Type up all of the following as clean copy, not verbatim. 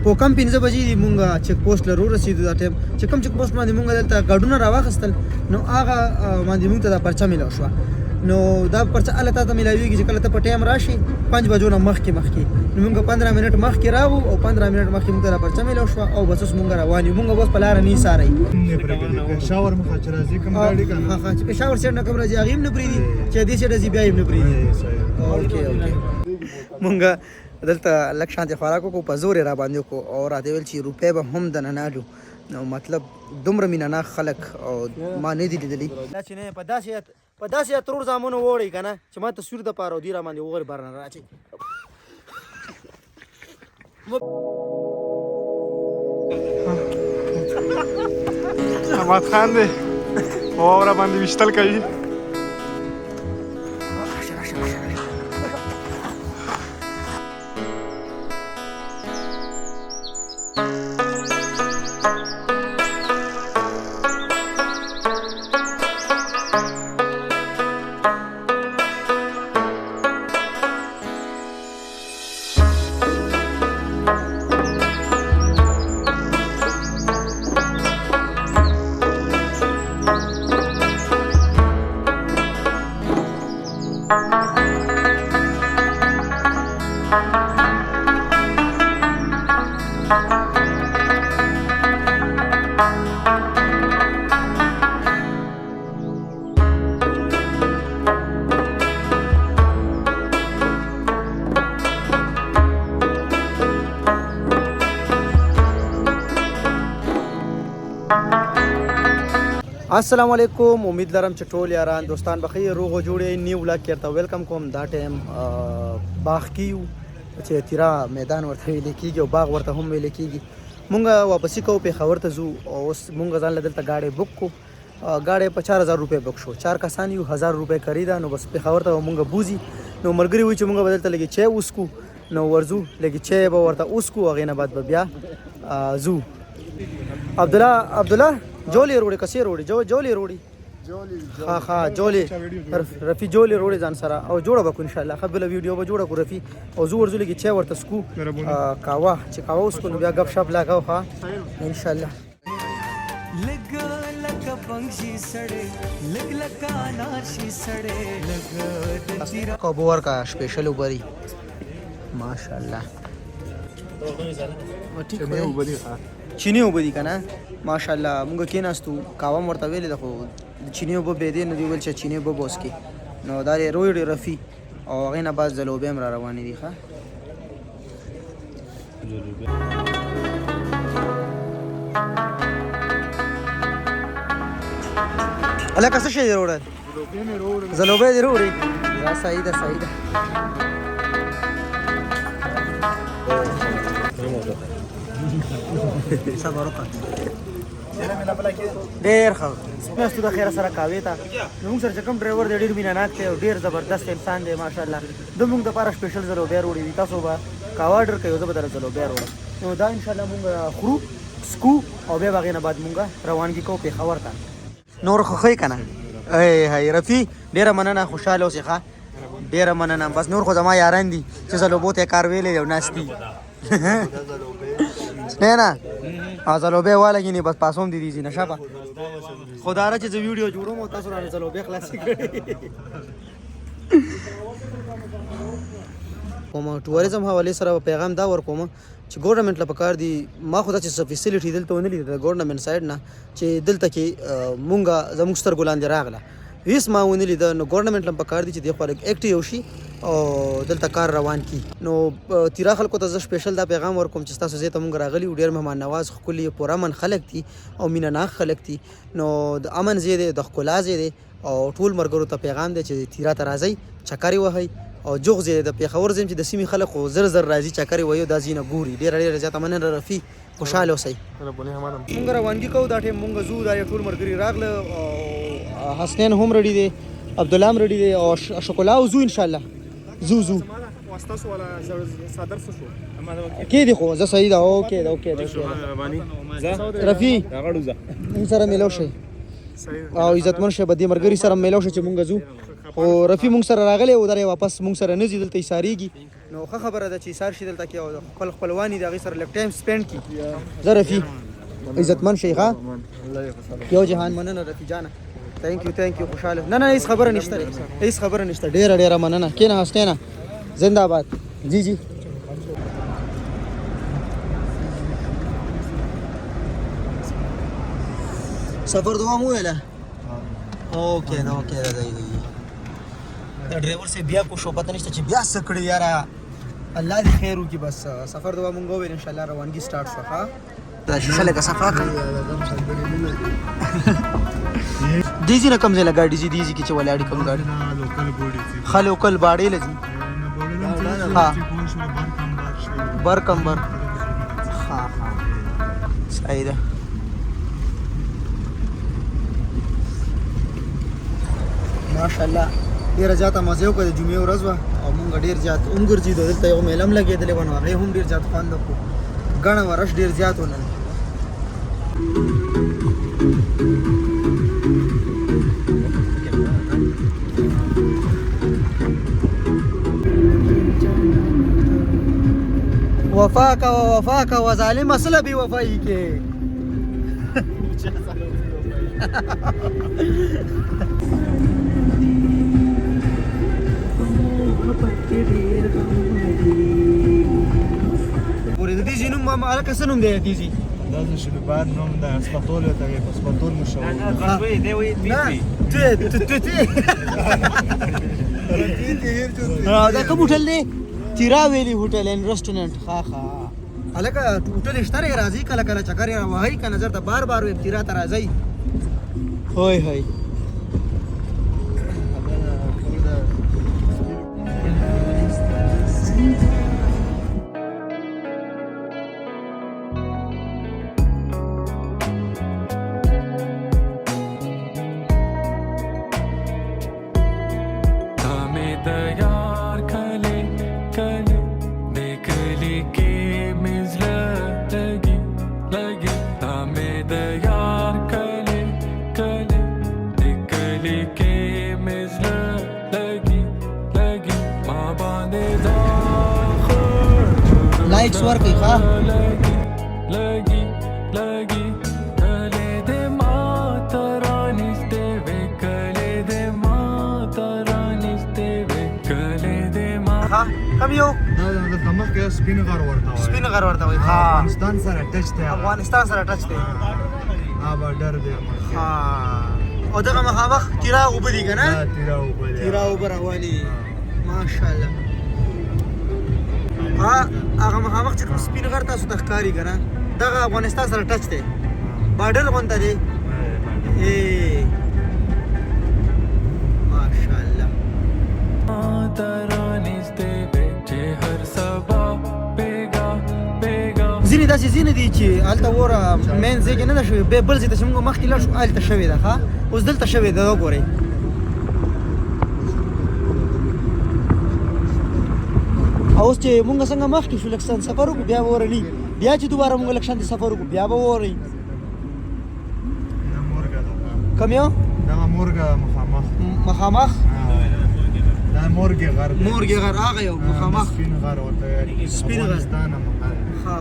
په کم 15 بجې دی مونږ چک پوسټ لرو رسیدو دا ټایم چې کوم چک پوسټ باندې مونږ دلته ګاډونه راواخستل نو هغه باندې مونږ ته دا پرچه ملو شو نو دا پرچه الله ته ملاویږي چې کله ته په ټایم راشي 5 بجو نه مخکې نو مونږ 15 منټ مخکې راغو او 15 منټ مخکې مونږ ته پرچه ملو شو او بس مونږ روان یو مونږ بس په لار نه ساري شاور مخه چې راځي کوم ګاډي کنه ها چې په شاور سره نه کوم راځي هغه نه پریدي چې دې سره بیا یې نه پریدي اوکې مونږ دلته لک شانتي خوراکو کو په زور را باندې کو او راته ویل چې روپې به هم د نه نالو نو مطلب دومره مینا نه خلق او ما نه دي لیدلی دا چې نه په داسې ترور زامنو وړي کنه چې ما تصویر د پاره دی را باندې وګور برن راځي احمد خان دی اور باندې وشتل کوي السلام علیکم امید لرم چې ټول یاران دوستان بخیر روغ جوړې نیو ولاګ کړه ویلکم کوم دا ټایم باغ کیو چې تیرا میدان ورته ویل کیږي او باغ ورته هم ویل کیږي مونږ واپس کوو په خبر ته زو او مونږ ځان لدلته گاډي بک کو گاډي په 4000 روپے بک شو 4 کسان یو 1000 روپے خریدا نو بس په خبر ته مونږ بوزي نو مرګري وي چې مونږ بدلته لګي چې اوسکو نو ورزو لګي چې به ورته اوسکو هغه نه بعد بیا زو عبدالله جولی روړي کسي روړي جولی روړي ها جولی رفي جولی روړي ځان سره او جوړه وکړو ان شاء الله خپل ویډیو به جوړه کو رفي او زو ورزو لګي چې ورته سکو کاوه چې کاوه اسکو نو بیا غب شپ لاګاو ها ان شاء الله لګ پنګشي سړې لګ انارشي سړې لګ تیرا کوبور کا سپیشل وبري ماشاء الله ټیک دی وبدي چینی وبدي کنه ماشاءالله موږ کېناستو کاوه مرته ویلې د خو چینی وب به دې نه دی ویل چې چینی وب اوس کې نو دا روړي رفي او هغه نه باز د لوبې مر روانې دي ښه الکه څه شي روړل زلوبې دی روړي دا صحیح ده صبر وکړه ډېر ښه سپېستو د خیره سره کاوې ته موږ سره چې کوم ډرایور دی ډېر مینه ناک دی او ډېر زبردست انسان دی ماشاءالله د موږ دپاره سپیشل زلوبیا وروړي دي تاسو به کاوه اډر کوئ زه به درته زلوبیا وروړم نو دا انشاءالله موږ خورو سکو او بیا به هغې نه بعد موږ روانګي کوو پېښور ته نور خو ښه کنه هی رفي ډېره مننه خوشحاله اوسې ښه ډېره مننه بس نور خو زما یاران دي چې زلوبو ته یې کار ویلی دی او ناست دي نه زلوبې والګینې بس پاسوم دي دي نشه په خدا را چې زه ویډیو جوړوم او تاسو رانه زلوبې خلاصې کړئ کوم ټوریزم حواله سره پیغام دا ورکوم چې ګورنمنت له پکار دي ما خو دا چې فیسیلیټي دلته ونه لیدل ګورنمنت سایډ نه چې دلته کې مونږه زموږ سترګو لاندې راغله هیڅ ما ونه لیدل نو ګورنمنت له پکار دي چې د خلک اکټیو شي او دلته کار روان کی نو تیرا خلکو ته زه سپیشل دا پیغام ورکوم چې تاسو زه ته مونږ راغلی ډیر مهمان نواز خولي پورا من خلک دي او مینا نه خلک دي نو د امن زیاده د خلا زیاده او ټول مرګرو ته پیغام دی چې تیرا ته راځي چکري وهي او جوغ زیاده د پیښور زم چې د سیمې خلکو زر راځي چکري وایو د زینه ګوري ډیر زیاته مننه رفي خوشاله اوسئ مونږ روانګي کوو دا ټیم مونږ زو دا ټول مرګري راغله او حسنین هم رډی دی عبدالله هم رډی دی او شکولا او زو ان شاء الله زو واسطه ولا صدر شو کې دی خو زه صحیح دا اوکې رفي سره ملو شي او عزتمن شه بدی مرګري سره ملو شي چې مونږ زو او رفي مونږ سره راغلی او درې واپس مونږ سره نه ځي دلته ایسارېږي نو ښه خبره ده چې ایسار شي دلته کې او خپل خپلواني د هغې سره لږ ټایم سپینډ کړي زه رفي عزتمن شئ ښه یو جهان مننه رفي جانه ثانک یو خوشحاله نه هیڅ خبره نشته هیڅ خبره نشته ډېره مننه کېنه کېنه زنده آباد جی سفر دوام وویله اوکې دا ډرایور سے بیا کو شو پته نشته چې بیا څه کړي یاره الله دې خیر وکړي بس سفر دوام مونږ وویل انشاءالله روانګي سټارټ شوه ښه دا شیشه لږه صفا کړه دیزي نه کم ځای له ګاډي ځي دیزي کې چې ولاړې کم ګاډي ښه لوکل باړې له ځي ها بر کمبر ها صحیح ده ماشاءالله ډېره زیاته مزه وکړه د جمعې ورځ وه او مونږ ډېر زیات وګرځېدو دلته یو میله هم لګېدلې وه نو هغې هم ډېر زیات خوند وکړو ګڼه وه رش ډېر زیات و نن وفا کوه ظالمه څه له بې وفایي کې پورې د دیزي نوم هلکه څه نوم دی دیزي دا د شلوبار نوم د اسپاتول ته په اسپاتول مشهور دا کوم هوټل دی تیرا ویلی هوټل اینډ ریسټورانټ ښه هلکه هوټل شته دی راځئ کله کله چکر یې راوهئ که نظر ته بار ویم تیرا ته راځئ هی لایکس ورکړئ ښه کم یو دلته مخکې سپین غر ورته وایي افغانستان سره ټچ دی ها بارډر دی او دغه مخامخ تیرا اوبه دي که نه تیرا اوبه روانې ماشاءالله هغه مخامخ چې کوم سپین غر تاسو ته ښکاري که نه دغه افغانستان سره ټچ دی بارډر غونته دی ماشاءالله ځینې داسې ځینې دي چې هلته وره مین ځای کې نه ده شوې بل ځای ته چې موږ مخکې لاړ شو هلته شوې ده ښه اوس دلته شوې ده وګورئ اوس چې موږ څنګه مخکې شو لږ سفر وکړو بیا به ورلي بیا چې دوباره موږ لږ شانتې سفر وکړو بیا به وورئ کوم یو دغه مورګه مخامخ دا مورګې غر هغه یو مخامخ سپین غر ورته سپین غر ښه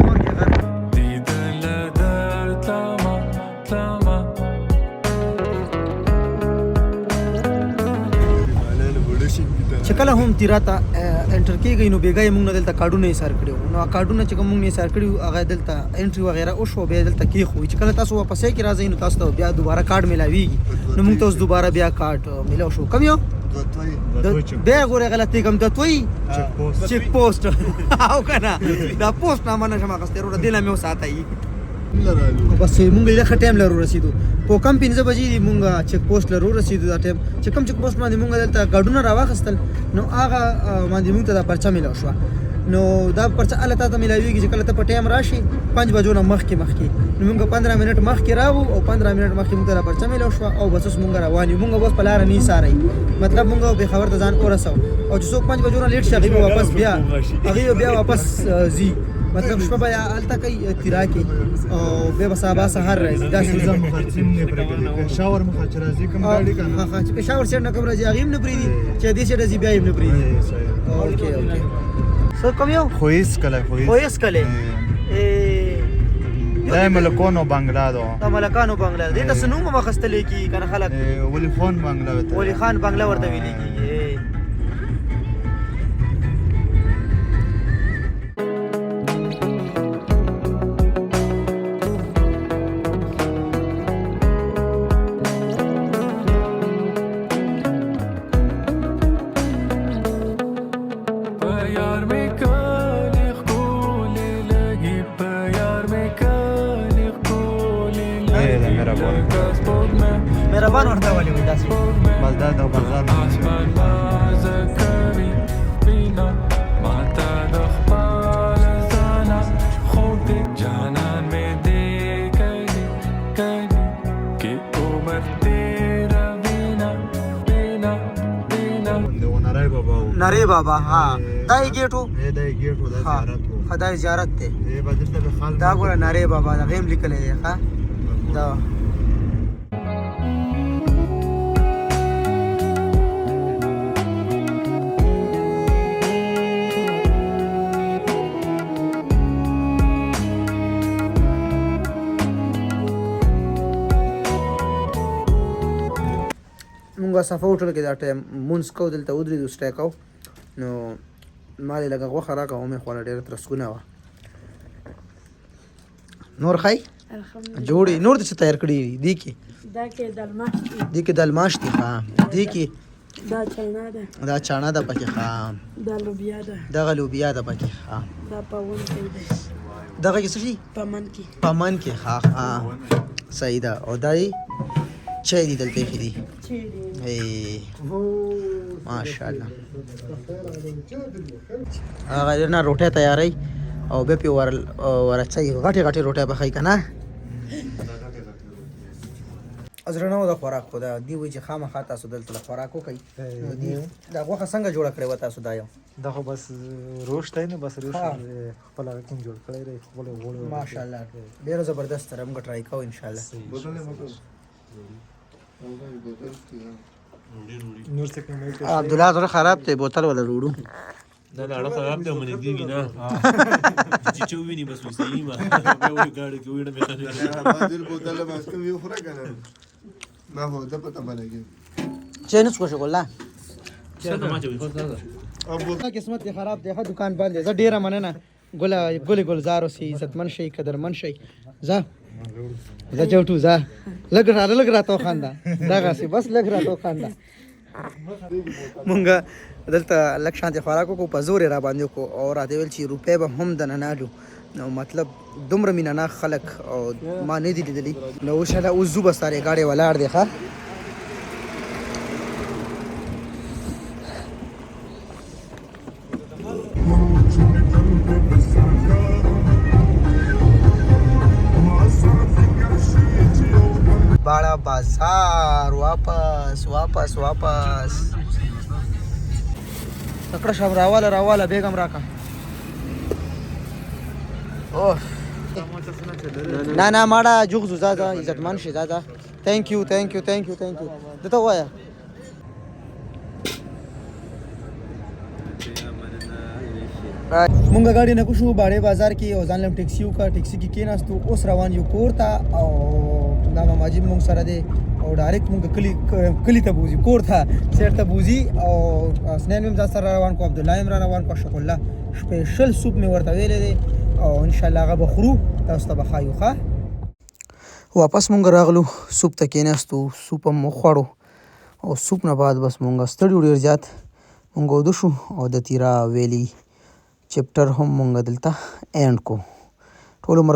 مورګې غر چې کله هم تیرا ته انټر کېږئ نو بېګا یې موږ نه دلته کارډونه ایسار کړي وو نو کارډونه چې کوم موږ نه ایسار کړي وو هغه دلته انټري وغیره وشو بیا دلته کېښوئ چې کله تاسو واپسې کې راځئ نو تاسو ته بیا دوباره کارډ میلاویږي نو موږ ته اوس دوباره بیا کارډ میلاو شو کوم یو بیا ګورې غلطي کوم دوتوی چیک پوسټ او که نه دا پوسټ نامه نه شم اخیستی وروره دې له مې وساتئ بس مونږ یې ښه ټایم لرو رسېدو په کم 15 بجې دي مونږ چیک پوسټ لرو رسېدو دا ټایم چې کوم چیک پوسټ باندې مونږ دلته ګاډونه راواخیستل نو هغه باندې مونږ ته دا پرچه میلاو شوه نو دا پرچه الله ته ملاویږي چې کله ته په ټایم راشي 5 بجو نه مخکې نو موږ 15 منټ مخکې راغو او 15 منټ مخکې موږ ته پرچه ملاو شو او بس اوس موږ روان یو موږ بس په لار نه ساري مطلب موږ به خبر ته ځان اورسو او چې څوک 5 بجو نه لیټ شي هغه واپس بیا واپس زی مطلب شپه بیا الته کوي تیرا کې او به سبا سحر راځي دا شی زم خرڅیم نه پرېږدي شاور مخ چې راځي کوم ګاډي کنه ها چې شاور سره نه کوم راځي هغه نه پرېږدي چې دې سره راځي بیا یې نه پرېږدي اوکې سو کوم یو خویس کله دا ملکونو بنگلا دا ملکانو بنگلا دې تاسو نوم مخستلې کی کنه خلک ولی خان بنگلا وته ولی خان بنگلا ورته ویلې کی مهربان ورته ولې وي داسې بس دا د بازار نری بابا ها دا یې ګیټو دا ګیټو دا زیارت وو خدای زیارت ته بدلته به خال دا ګوره نری بابا دا غیم لیکلې دی ښا دا مونږه صفه وټل کې دا ټایم مونږ کو دلته ودرېدو سټیکاو نو ما دې لږه غوښه راکړه او مې خوړه ډېره ترسکونه وه نور خی جوړې نور د څه تیار کړي دي کې دي کې دال ماش دي ښه دي کې دا چانا ده پکې ښه دغه لوبیا ده پکې ښه دغه کې څه شي پمن کې ښه صحیح ده او دا چای دي دلته ایښي دي ماشاءالله هغه نه روټۍ تیاروي او بیا پې ورچوي غټې غټې روټۍ پخوي که نه زړه نه و د خوراک خو دا دي وایي چې خامخا تاسو دلته د خوراک وکئ دا غوښه څنګه جوړه کړې وه تاسو دا یو دا خو بس روش دی نه بس روش خپل هغه کوم جوړ کړی دی خپل غوړ ماشاءالله ډېره زبردست سره موږ ټرای کوو انشاءالله عبدالله زړه خراب دی بوتل ولا وړو دا لاړه خراب دی منې دیږي نه چې چوویني بس وسې ما به وې ګاډي کې وړه مې بدل بوتل بس کوم یو خره کنه ما هو د پته باندې چای نه څښو ګل څنګه ما چوي خو څنګه قسمت دی خراب دی ښه دکان بند دی زه ډېره مننه ګلزار اوسئ عزتمن شئ قدرمن شئ ځه چوټو ځه لږ راته وخانده دغسې بس لږ راته وخانده مونږ دلته لږ شانتې خوراک وکړو په زور یې را باندې وکړو او راته ویل چې روپۍ به هم دننه نالو نو مطلب دومره مینه ناک خلک او ما نه دي لیدلي نو اوس اوس ځو بس تارې ګاډی ولاړ دی ښه باړه بازار واپس تکړه شم راواله بیگم راکا اوه نه ماړه جوغزو ځه عزتمن شي ځه تhank you دته وایا مونږ ګاډي نه کوشو باړې بازار کې او ځان لم ټیکسي وکړه ټیکسي کې کېناستو اوس روان یو کور ته او دا ماجي مونږ سره دی او ډایرکټ مونږ کلی ته بوزي کور ته سیر ته بوزي او اسنین مې ځان سره روان کو عبدالله هم را روان کو شکر الله سپیشل سوپ مې ورته ویلې دی او ان شاء الله هغه به خورو تاسو ته به ښایو ښه واپس مونږ راغلو سوپ ته کېناستو سوپ هم مو خوړو او سوپ نه بعد بس مونږ ستړي ډېر زیات مونږ وده شو او د تیرا ویلي چپټر هم مونږ دلته اینډ کو ټول عمر